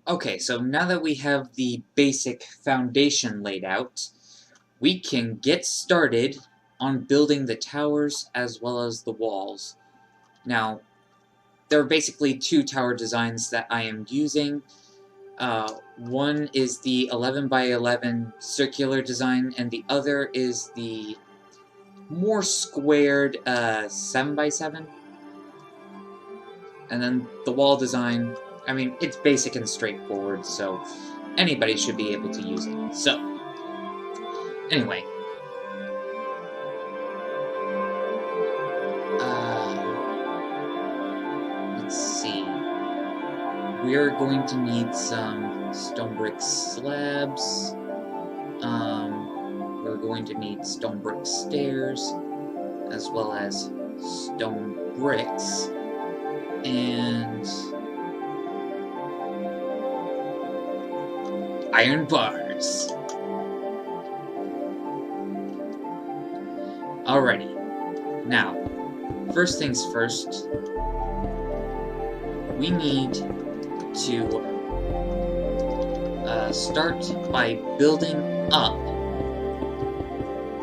Okay, so now that we have the basic foundation laid out, we can get started on building the towers as well as the walls. Now, there are basically two tower designs that I am using. One is the 11 by 11 circular design, and the other is the more squared 7 by 7. And then the wall design, I mean, it's basic and straightforward, so anybody should be able to use it. So, anyway. Let's see. We're going to need some stone brick slabs. We're going to need stone brick stairs, as well as stone bricks. And iron bars. Alrighty. Now, first things first, we need to start by building up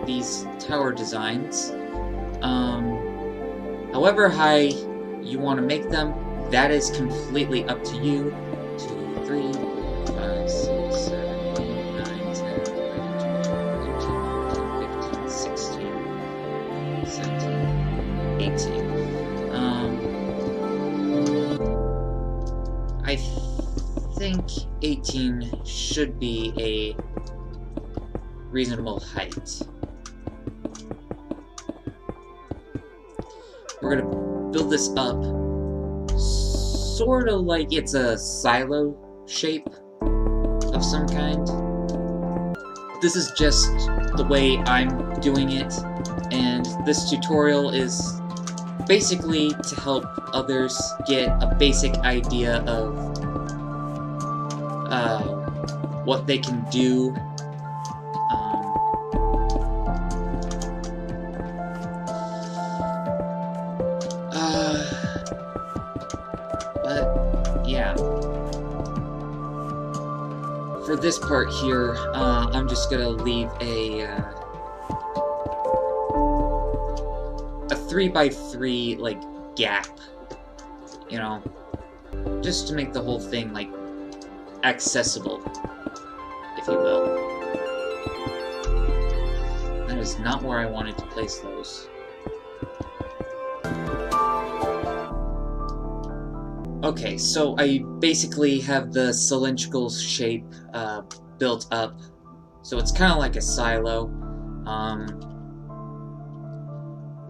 these tower designs. However high you want to make them, that is completely up to you. 2, 3, 5, 6, 7, 8, 9, 10, 11, 12, 13, 14, 15, 16, 17, 18. I think 18 should be a reasonable height. We're gonna build this up sort of like it's a silo shape of some kind. This is just the way I'm doing it, and this tutorial is basically to help others get a basic idea of what they can do. But yeah, for this part here, I'm just gonna leave a 3x3 like gap, you know, just to make the whole thing like accessible, if you will. That is not where I wanted to place those. Okay, so I basically have the cylindrical shape built up, so it's kind of like a silo.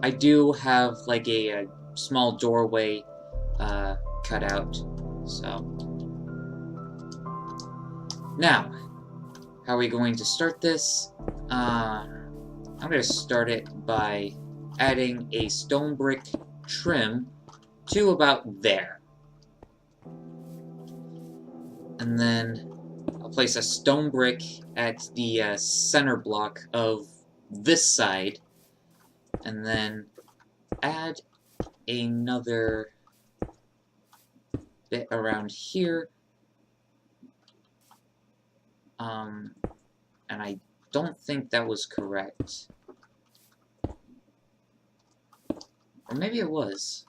I do have like a small doorway cut out, so. Now, how are we going to start this? I'm going to start it by adding a stone brick trim to about there. And then I'll place a stone brick at the center block of this side, and then add another bit around here. And I don't think that was correct. Or maybe it was.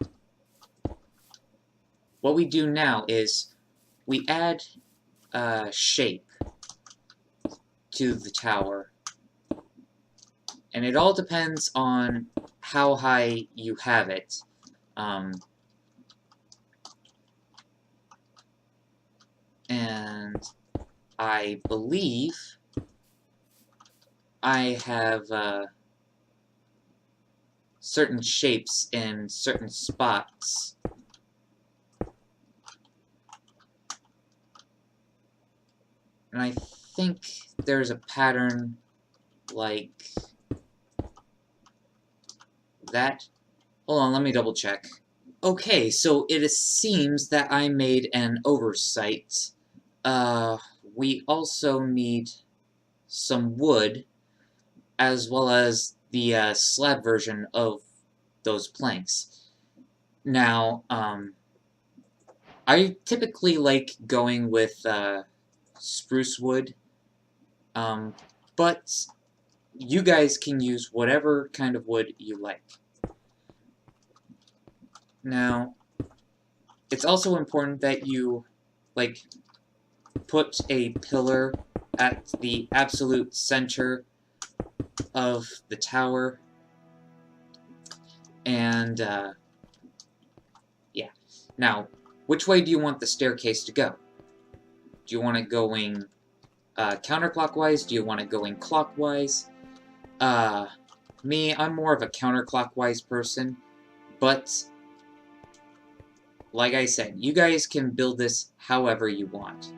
What we do now is we add shape to the tower. And it all depends on how high you have it. And I believe I have certain shapes in certain spots. And I think there's a pattern like that. Hold on, let me double check. Okay, so it seems that I made an oversight. We also need some wood, as well as the slab version of those planks. Now, I typically like going with spruce wood, but you guys can use whatever kind of wood you like. Now, it's also important that you, like, put a pillar at the absolute center of the tower, and, yeah. Now, which way do you want the staircase to go? Do you want it going counterclockwise? Do you want it going clockwise? Me, I'm more of a counterclockwise person, but like I said, you guys can build this however you want.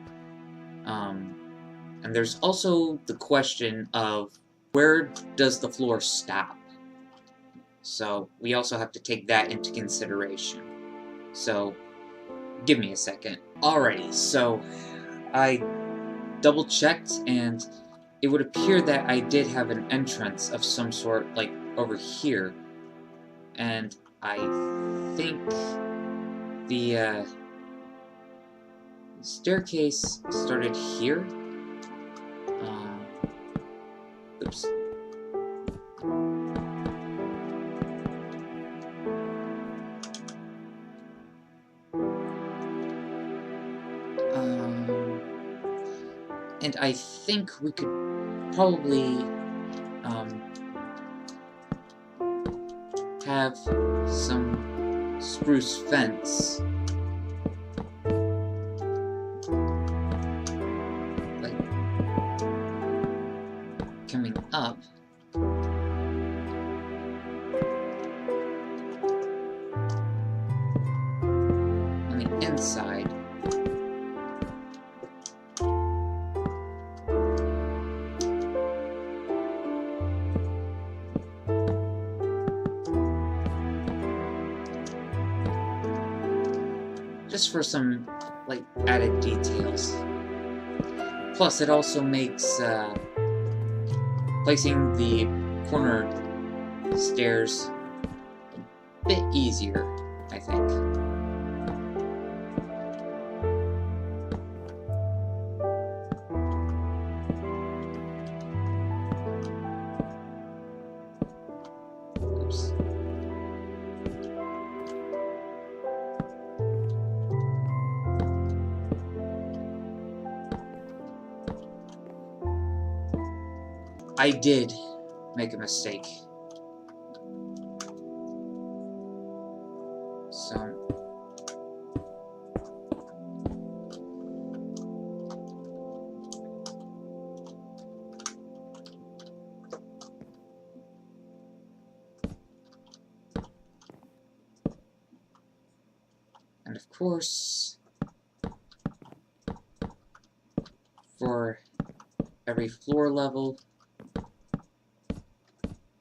And there's also the question of where does the floor stop? So we also have to take that into consideration. So give me a second. Alrighty, so I double-checked, and it would appear that I did have an entrance of some sort, like, over here. And I think the staircase started here. Oops. And I think we could probably have some spruce fence, like, coming up. On the inside. Just for some, like, added details. Plus, it also makes placing the corner stairs a bit easier, I think. Oops. I did make a mistake. So... and of course, for every floor level,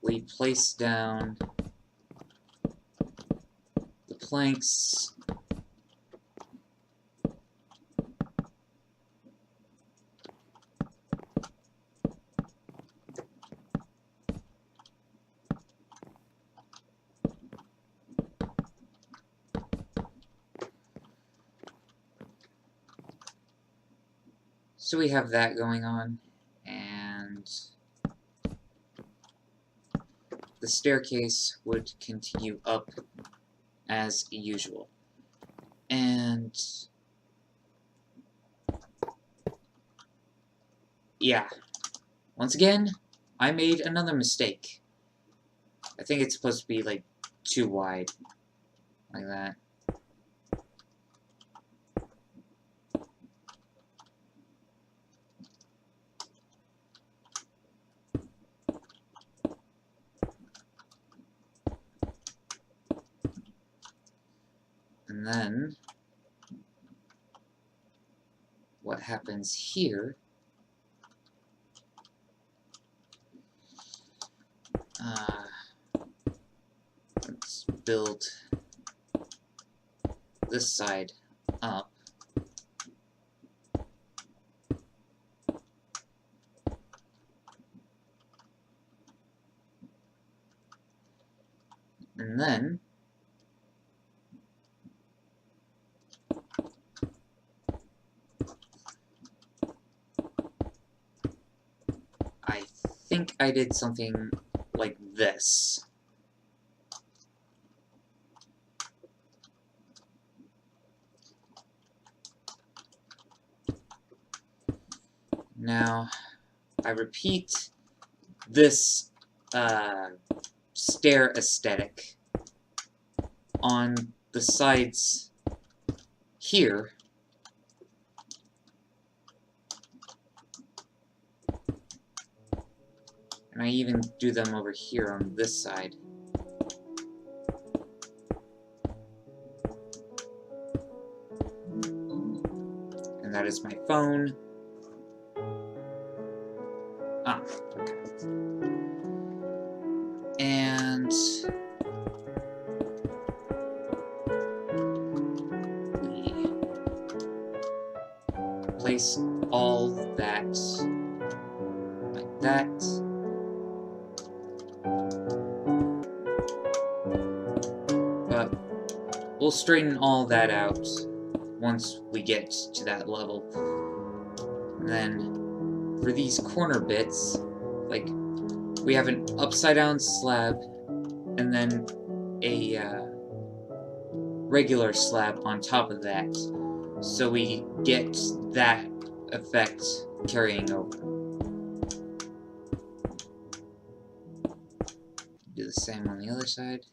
we place down the planks so we have that going on, and the staircase would continue up as usual. And yeah, once again, I made another mistake. I think it's supposed to be, like, too wide, like that. And then, what happens here, let's build this side up. And then, think I did something like this. Now, I repeat this stair aesthetic on the sides here. And I even do them over here on this side. And that is my phone. Ah, okay. And we place all that like that. But we'll straighten all that out once we get to that level. And then for these corner bits, like, we have an upside down slab and then a regular slab on top of that, so we get that effect carrying over. Do the same on the other side.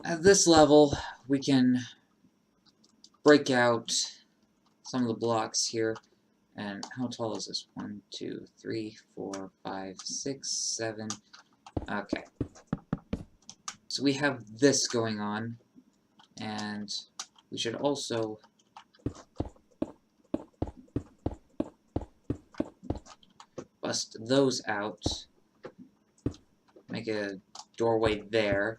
At this level, we can break out some of the blocks here. And how tall is this? 1, 2, 3, 4, 5, 6, 7. Okay. So we have this going on, and we should also bust those out. Make a doorway there.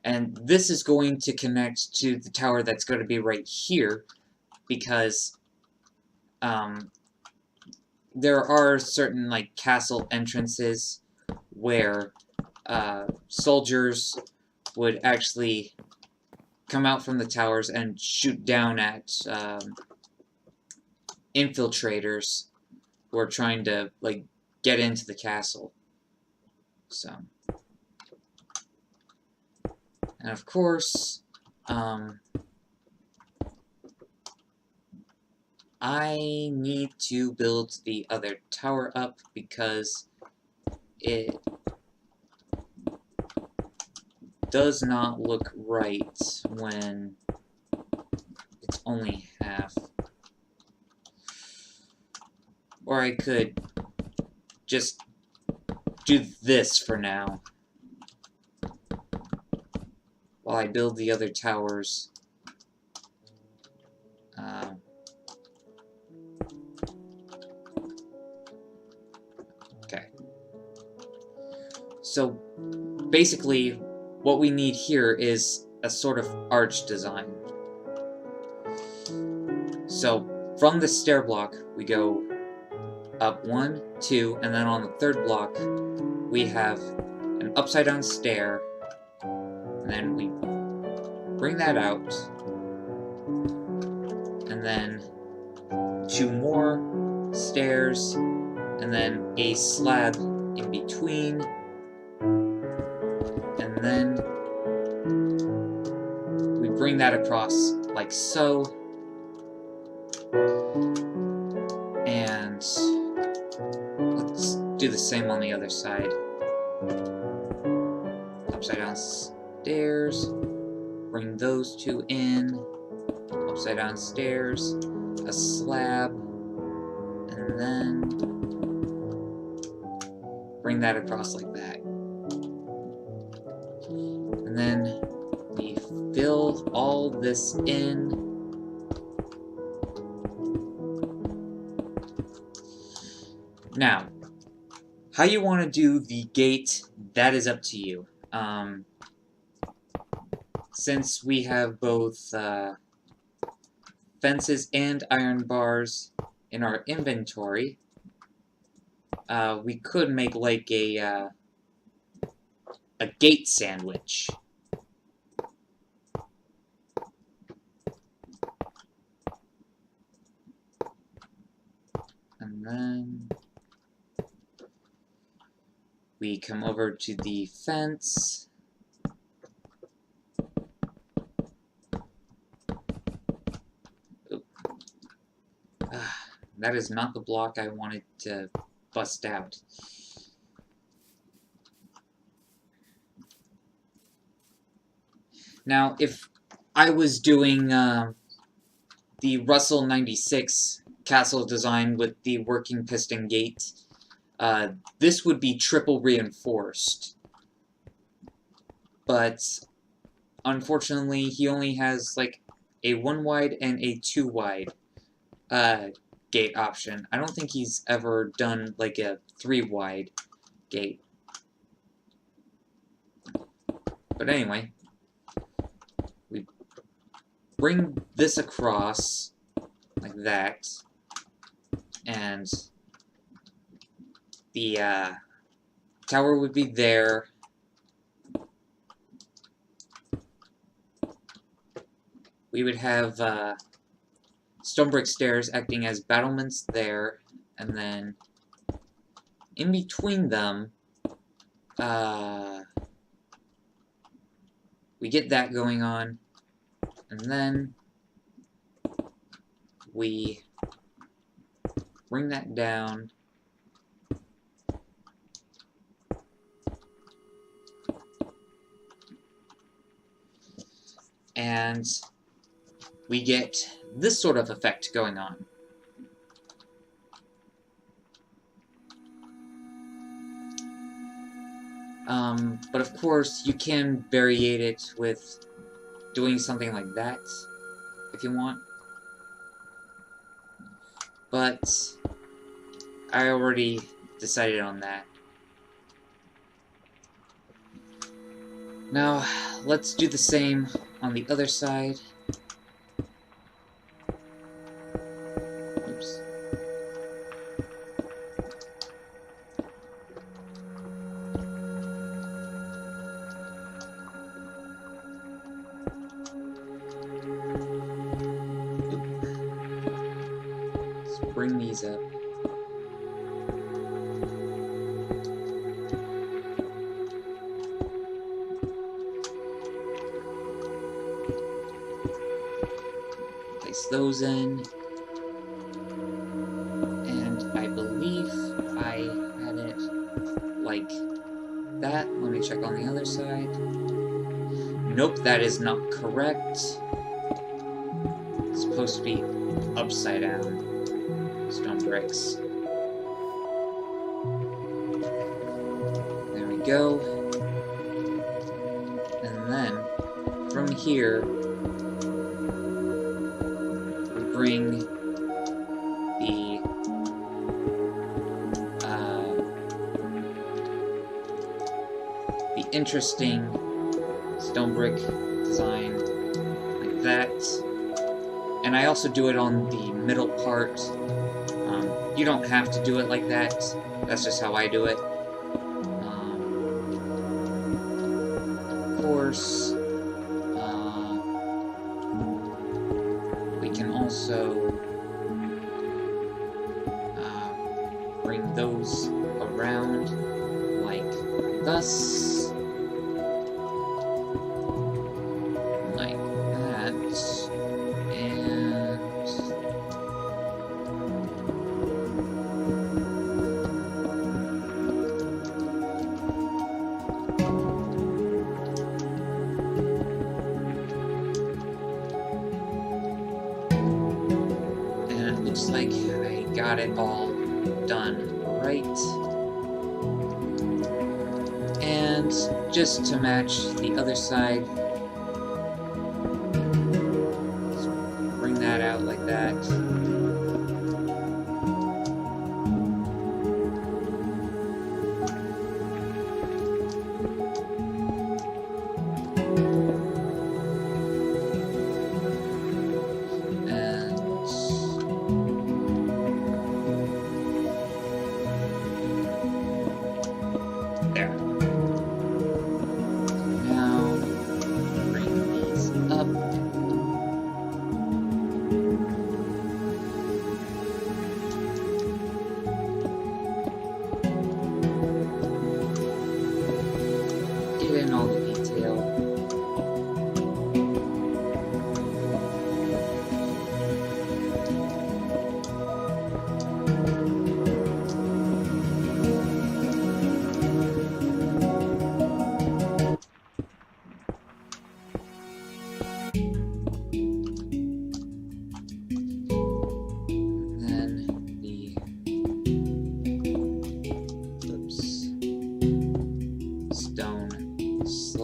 And this is going to connect to the tower that's going to be right here, because there are certain, like, castle entrances where soldiers would actually come out from the towers and shoot down at infiltrators who are trying to, like, get into the castle. So... And of course, I need to build the other tower up because it does not look right when it's only half. Or I could just do this for now, while I build the other towers. Okay. So, basically, what we need here is a sort of arch design. So, from the stair block, we go up 1, 2, and then on the third block, we have an upside-down stair, and then we bring that out, and then 2 more stairs, and then a slab in between, and then we bring that across like so, and let's do the same on the other side. Upside down stairs, bring those 2 in, upside down stairs, a slab, and then bring that across like that. And then we fill all this in. Now, how you want to do the gate, that is up to you. Since we have both fences and iron bars in our inventory, we could make like a gate sandwich. And then we come over to the fence. That is not the block I wanted to bust out. Now, if I was doing the Russell 96 castle design with the working piston gate, this would be triple reinforced. But unfortunately, he only has like a 1 wide and a 2 wide gate option. I don't think he's ever done like a 3 wide gate. But anyway, we bring this across like that, and the tower would be there. We would have stone brick stairs acting as battlements there, and then in between them, we get that going on, and then we bring that down, and we get this sort of effect going on. But of course, you can variate it with doing something like that, if you want. But I already decided on that. Now, let's do the same on the other side. Oops. Let's bring these up. Place those in, and I believe I had it like that. Let me check on the other side. Nope, that is not correct. It's supposed to be upside down. Stone bricks. There we go. And then, from here, bring the interesting stone brick design like that, and I also do it on the middle part. You don't have to do it like that. That's just how I do it. Of course, we can also bring those around like thus, like that, and it looks like I got it all done right. And just to match the other side, let's bring that out like that.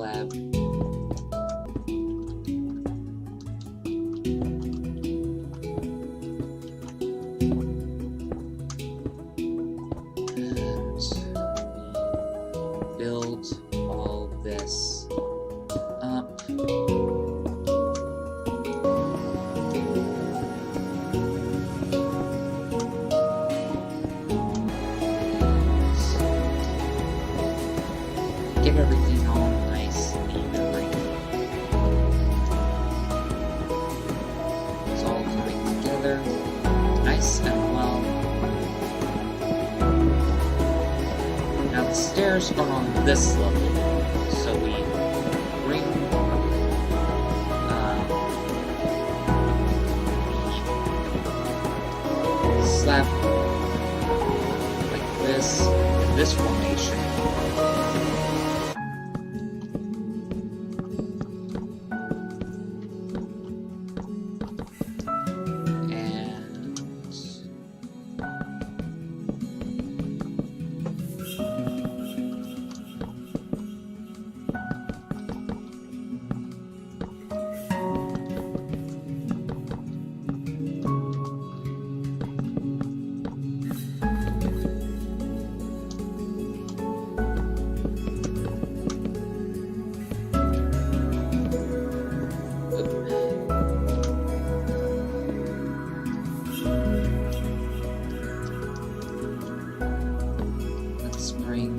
slab. Build all this up. Get everything all nice and evenly. It's all coming together nice and well. Now the stairs are on this level, so we bring the slab like this in this formation. Let's bring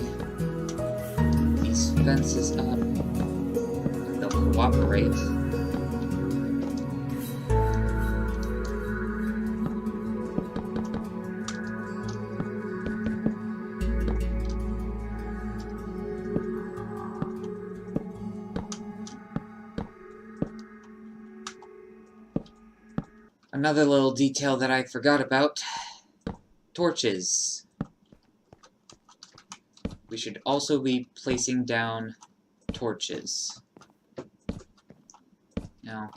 these fences up, and they'll cooperate. Another little detail that I forgot about, torches. We should also be placing down torches. Now,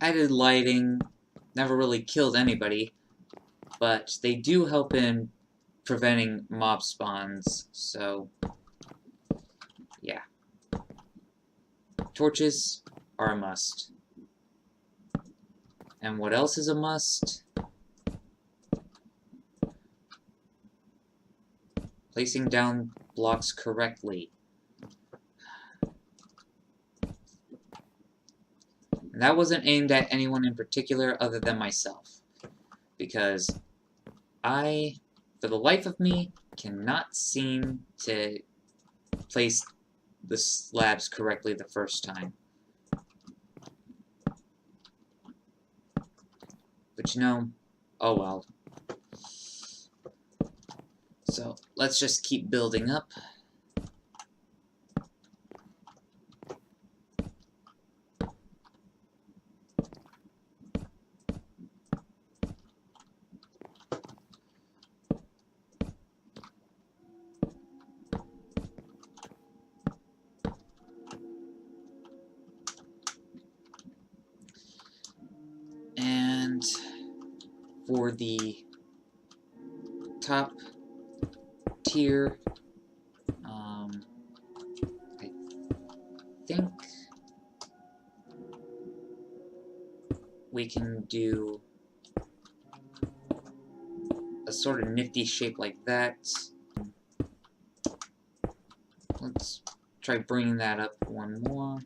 added lighting never really killed anybody, but they do help in preventing mob spawns, so yeah. Torches are a must. And what else is a must? Placing down blocks correctly. And that wasn't aimed at anyone in particular other than myself. Because I, for the life of me, cannot seem to place the slabs correctly the first time. But you know, oh well. So, let's just keep building up. And for the top tier, I think we can do a sort of nifty shape like that. Let's try bringing that up one more.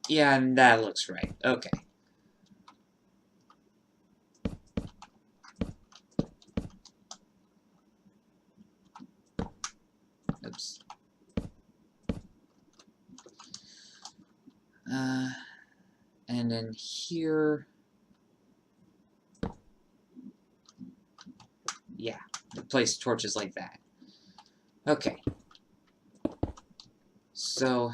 Yeah, and that looks right. Okay. Oops. And then here... yeah, place torches like that. Okay. So...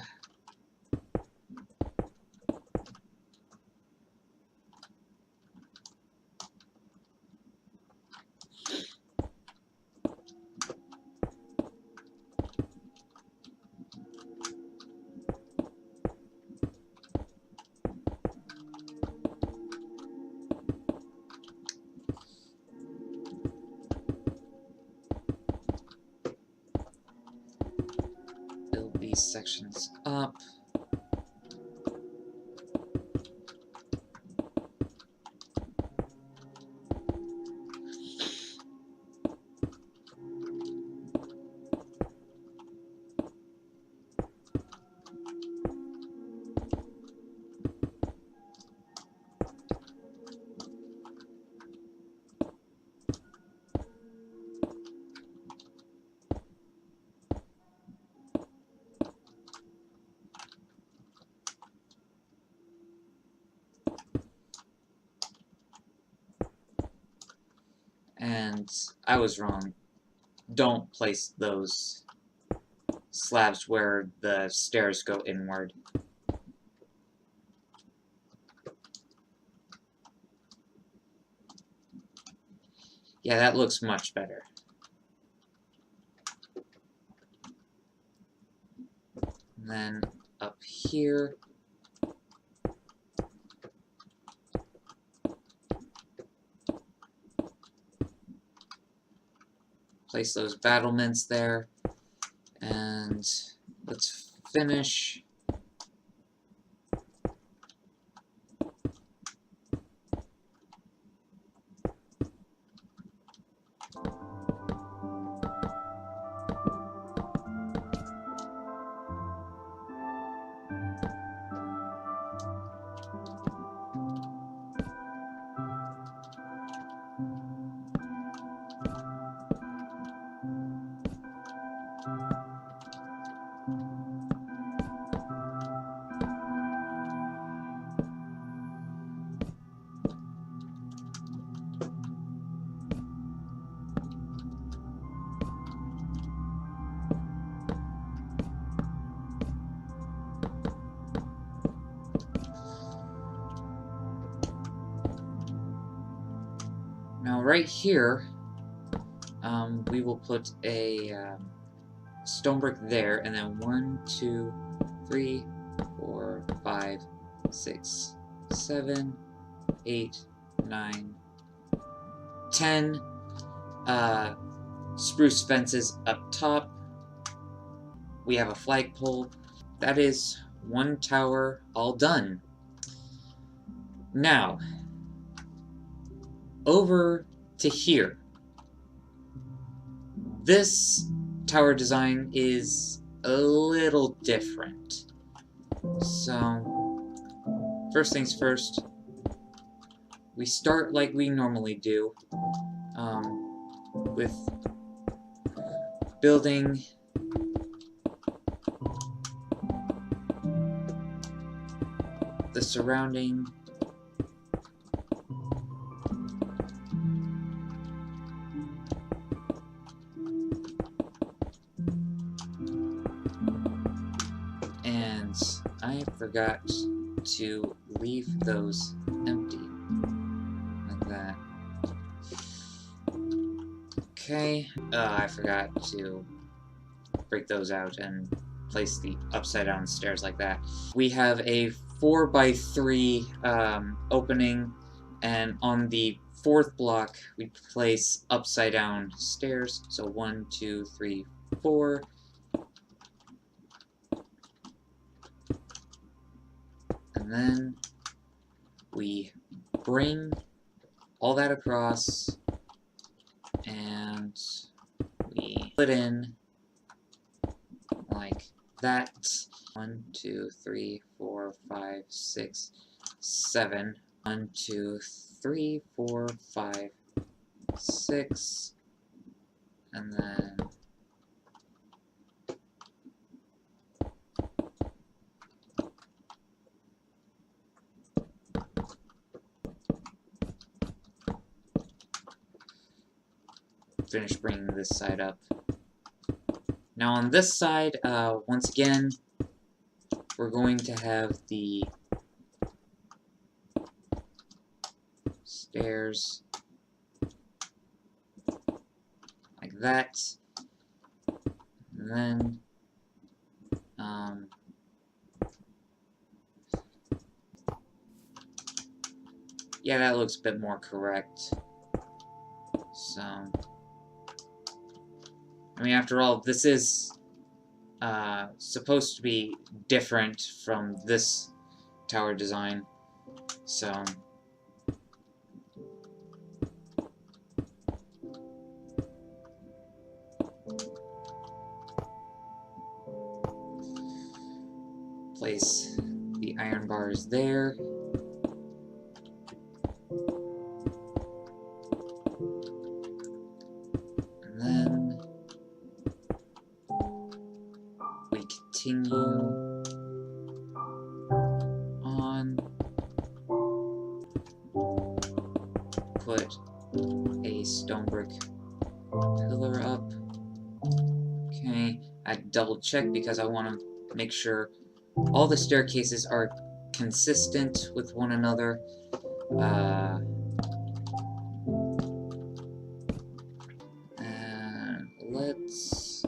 these sections up. And I was wrong. Don't place those slabs where the stairs go inward. Yeah, that looks much better. And then up here, place those battlements there, and let's finish. Now right here, we will put a stone brick there, and then 1, 2, 3, 4, 5, 6, 7, 8, 9, 10 spruce fences up top. We have a flagpole. That is one tower all done. Now, over to here. This tower design is a little different. So, first things first, we start like we normally do, with building the surrounding and I forgot to leave those empty like that. Okay, I forgot to break those out and place the upside down stairs like that. We have a 4x3 opening, and on the fourth block we place upside down stairs. So 1, 2, 3, 4. And then we bring all that across and we put in like that. 1, 2, 3, 4, 5, 6, 7. 1, 2, 3, 4, 5, 6. And then finish bringing this side up. Now on this side, once again, we're going to have the stairs like that, and then yeah, that looks a bit more correct. So, I mean, after all, this is supposed to be different from this tower design. So place the iron bars there. And then we continue on. Put a stone brick pillar up. Okay, I double check because I want to make sure all the staircases are consistent with one another. And let's...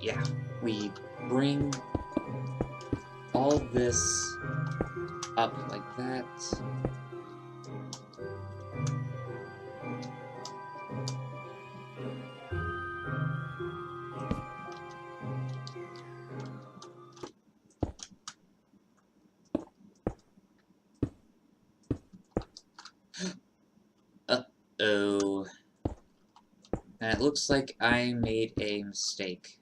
yeah, we bring all this up like that. Uh-oh. And it looks like I made a mistake.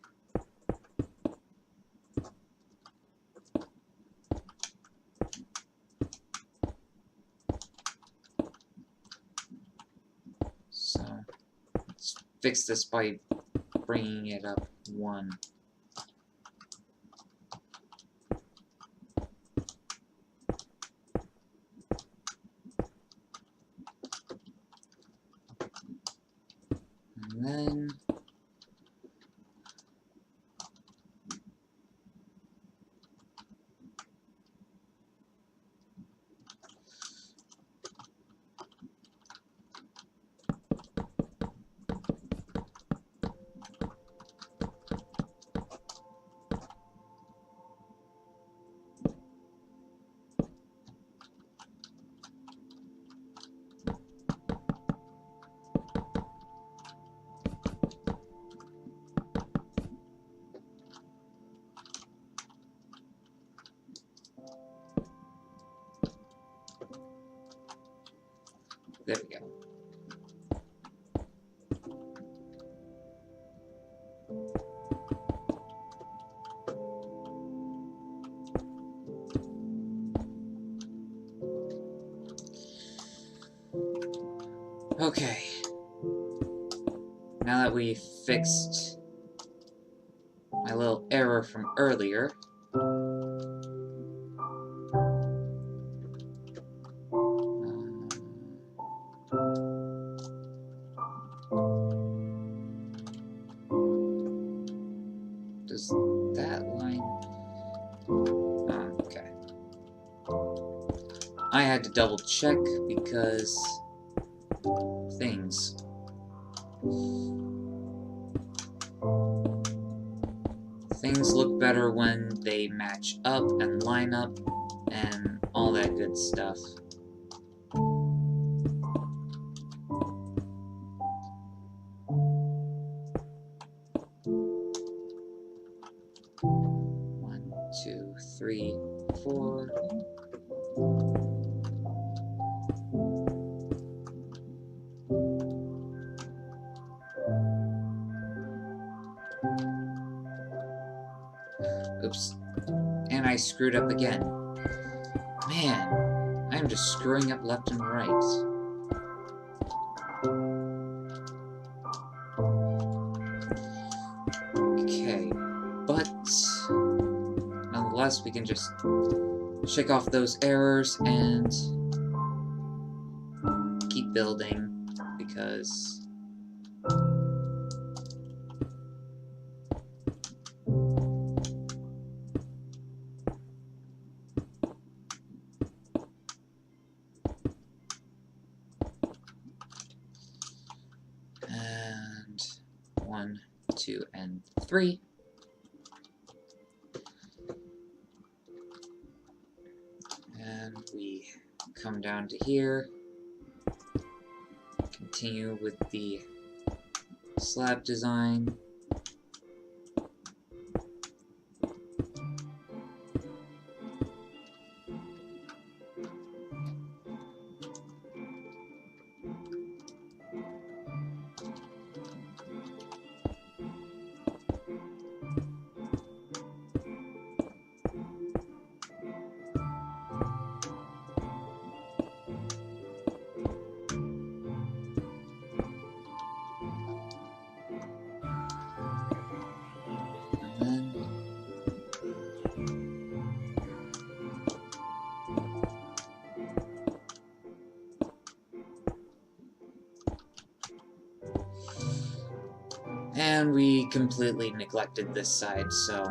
So, let's fix this by bringing it up one. And then... there we go. Okay. Now that we've fixed my little error from earlier, does that line... okay. I had to double check because things look better when they match up and line up and all that good stuff. One, two, three, four. Oops. And I screwed up again. Man, I'm just screwing up left and right. Okay, but nonetheless, we can just shake off those errors and keep building, because and 1, 2, and 3. And we come down to here, continue with the slab design. And we completely neglected this side, so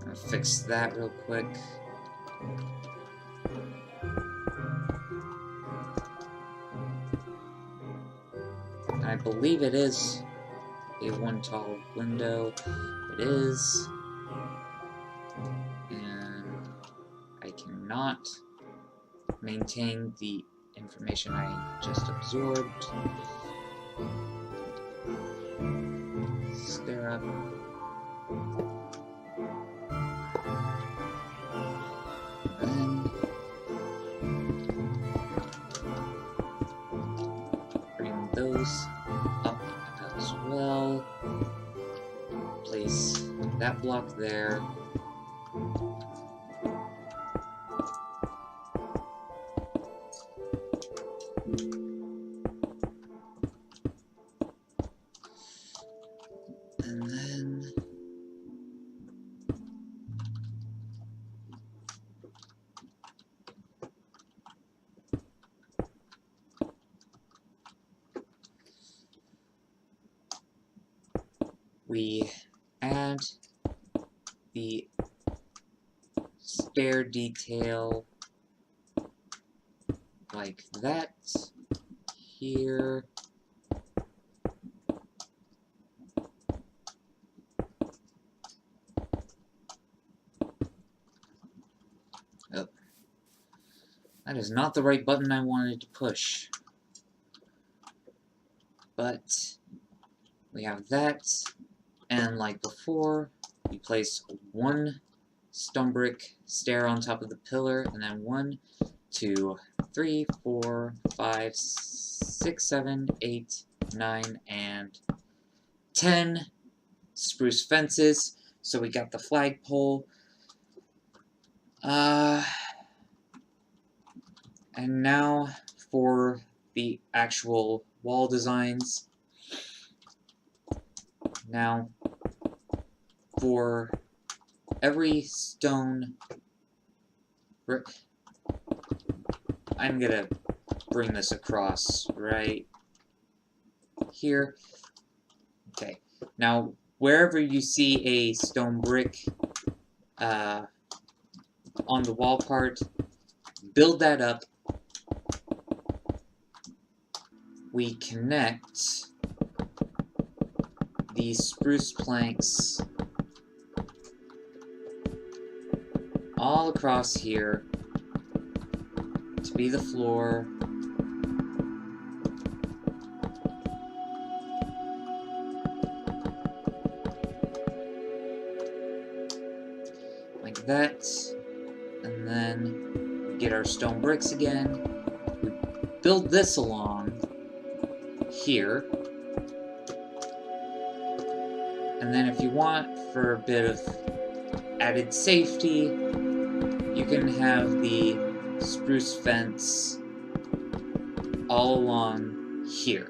I'll fix that real quick. And I believe it is a one tall window. It is. And I cannot maintain the information I just absorbed. Stare up. Then bring those up as well. Place that block there. And then we add the stair detail like that here. Oh, that is not the right button I wanted to push. But we have that, and like before, we place one stone brick stair on top of the pillar, and then 1, 2, 3, 4, 5, 6, 7, 8, 9, and 10 spruce fences. So we got the flagpole. And now for the actual wall designs. Now, for every stone brick, I'm gonna bring this across right here. Okay, now wherever you see a stone brick on the wall part, build that up. We connect these spruce planks all across here to be the floor. Like that. And then we get our stone bricks again. We build this along here. And then if you want, for a bit of added safety, you can have the spruce fence all along here.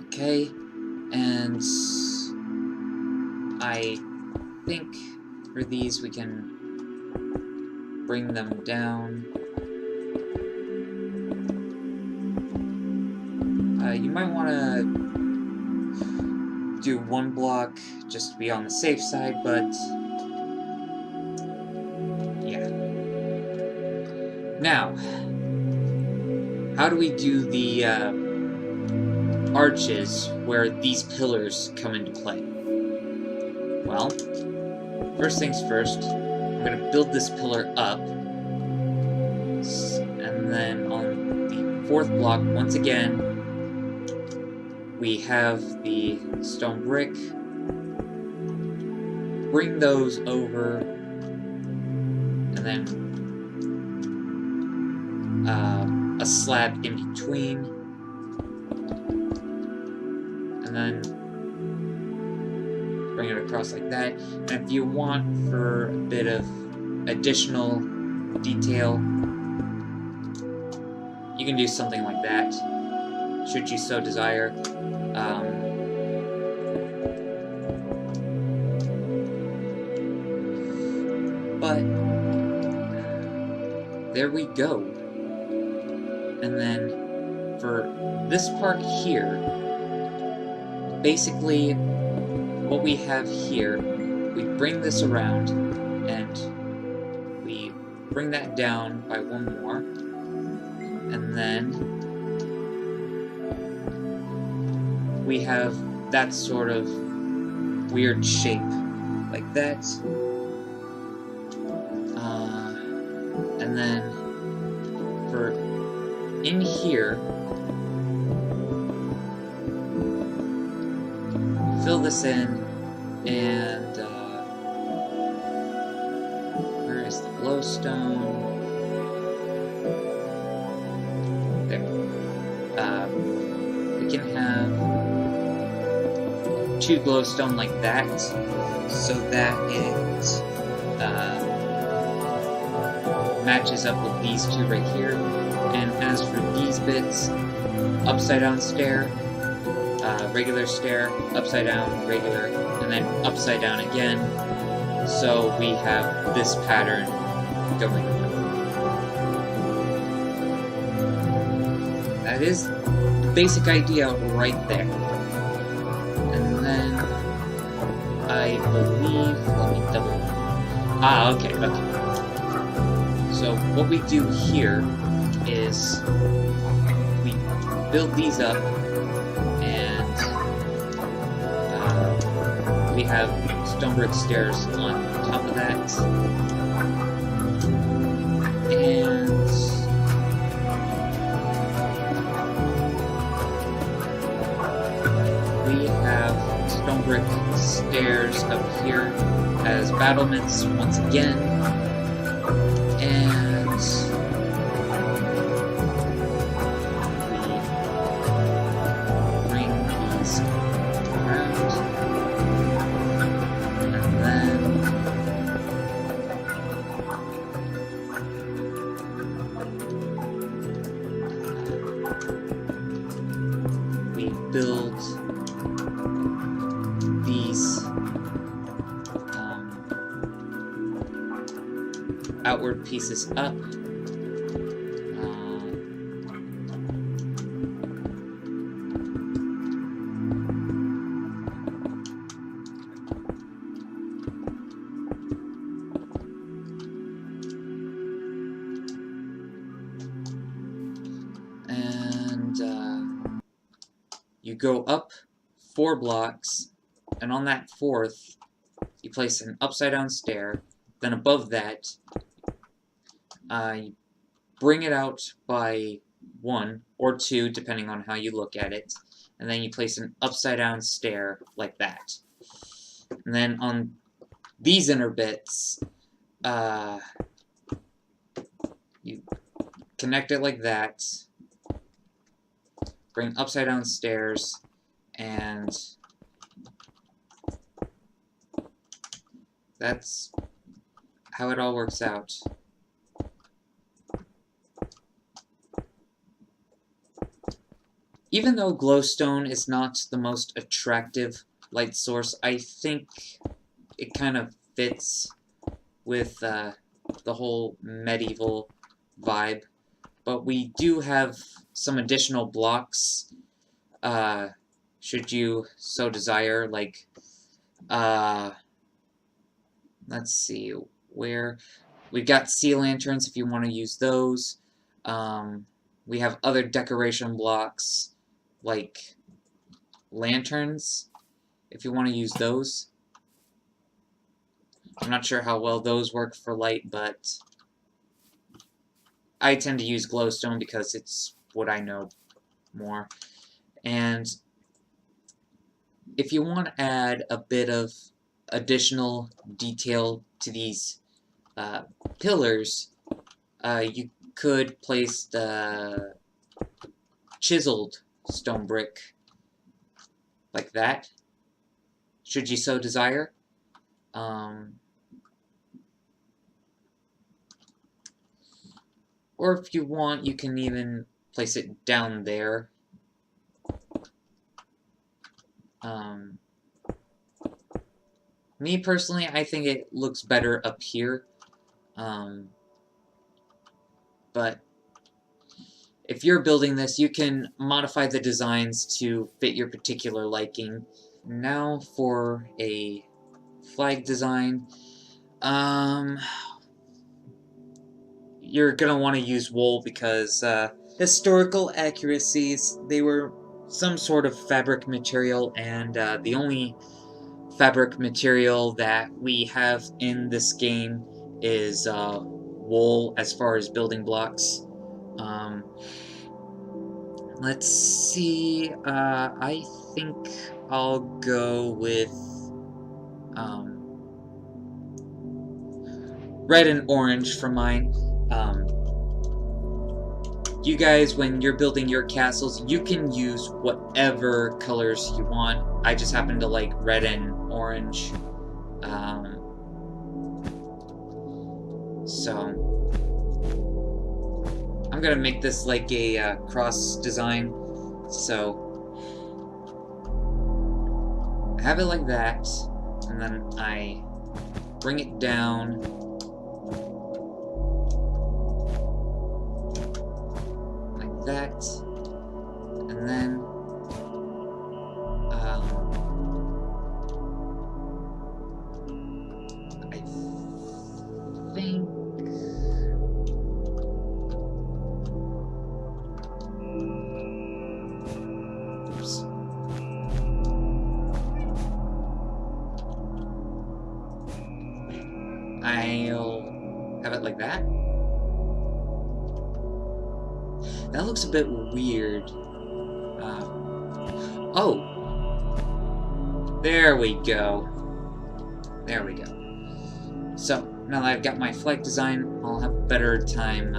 Okay, and I think for these we can bring them down. You might want to do one block just to be on the safe side, but yeah. Now, how do we do the arches where these pillars come into play? Well, first things first, I'm going to build this pillar up, and then on the 4th block, once again, we have the stone brick. Bring those over, and then a slab in between, and then bring it across like that. And if you want for a bit of additional detail, you can do something like that, should you so desire. But there we go. And then for this part here, basically what we have here, we bring this around and we bring that down by one more, and then we have that sort of weird shape like that. And then for in here, fill this in, and where is the glowstone? There. We can have 2 glowstone like that, so that it matches up with these 2 right here. And as for these bits, upside down stair, regular stair, upside down, regular, and then upside down again, so we have this pattern going on. That is the basic idea right there. And then I believe, let me double, okay. So what we do here is we build these up, and we have stone brick stairs on top of that, and we have stone brick stairs up here as battlements once again, and build these outward pieces up. You go up 4 blocks, and on that 4th, you place an upside down stair. Then above that, you bring it out by 1 or 2, depending on how you look at it, and then you place an upside down stair like that. And then on these inner bits, you connect it like that. Bring upside down stairs, and that's how it all works out. Even though glowstone is not the most attractive light source, I think it kind of fits with the whole medieval vibe. But we do have some additional blocks, should you so desire, like, let's see, where, we've got sea lanterns if you want to use those. We have other decoration blocks, like lanterns, if you want to use those. I'm not sure how well those work for light, but I tend to use glowstone because it's what I know more. And if you want to add a bit of additional detail to these pillars, you could place the chiseled stone brick like that, should you so desire. Or if you want, you can even place it down there. Me personally, I think it looks better up here. But if you're building this, you can modify the designs to fit your particular liking. Now for a flag design. You're gonna want to use wool because historical accuracies, they were some sort of fabric material, and the only fabric material that we have in this game is wool as far as building blocks. Let's see, I think I'll go with red and orange for mine. You guys, when you're building your castles, you can use whatever colors you want. I just happen to like red and orange. So I'm gonna make this like a cross design. So I have it like that, and then I bring it down. That, and then I think oops. I'll have it like that. That looks a bit weird. Oh! There we go. There we go. So, now that I've got my flag design, I'll have a better time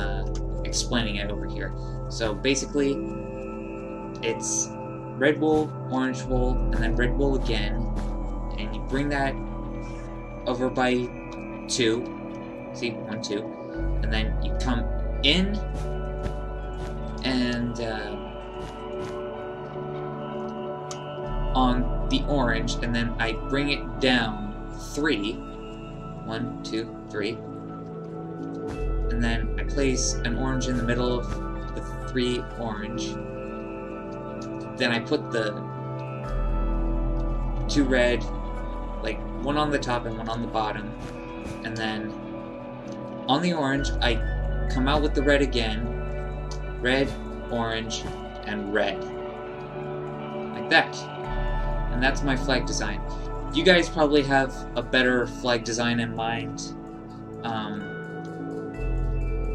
explaining it over here. So, basically, it's red wool, orange wool, and then red wool again. And you bring that over by 2. See? 1, 2. And then you come in, and on the orange, and then I bring it down 3. 1, 2, 3. And then I place an orange in the middle of the 3 orange. Then I put the 2 red, like 1 on the top and 1 on the bottom. And then on the orange, I come out with the red again. Red, orange, and red. Like that. And that's my flag design. You guys probably have a better flag design in mind.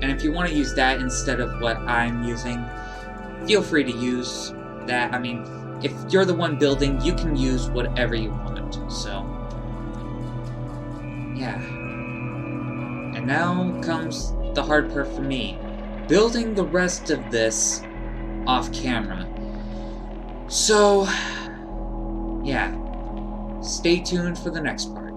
And if you want to use that instead of what I'm using, feel free to use that. I mean, if you're the one building, you can use whatever you want. So, yeah. And now comes the hard part for me. Building the rest of this off camera. So, yeah, stay tuned for the next part.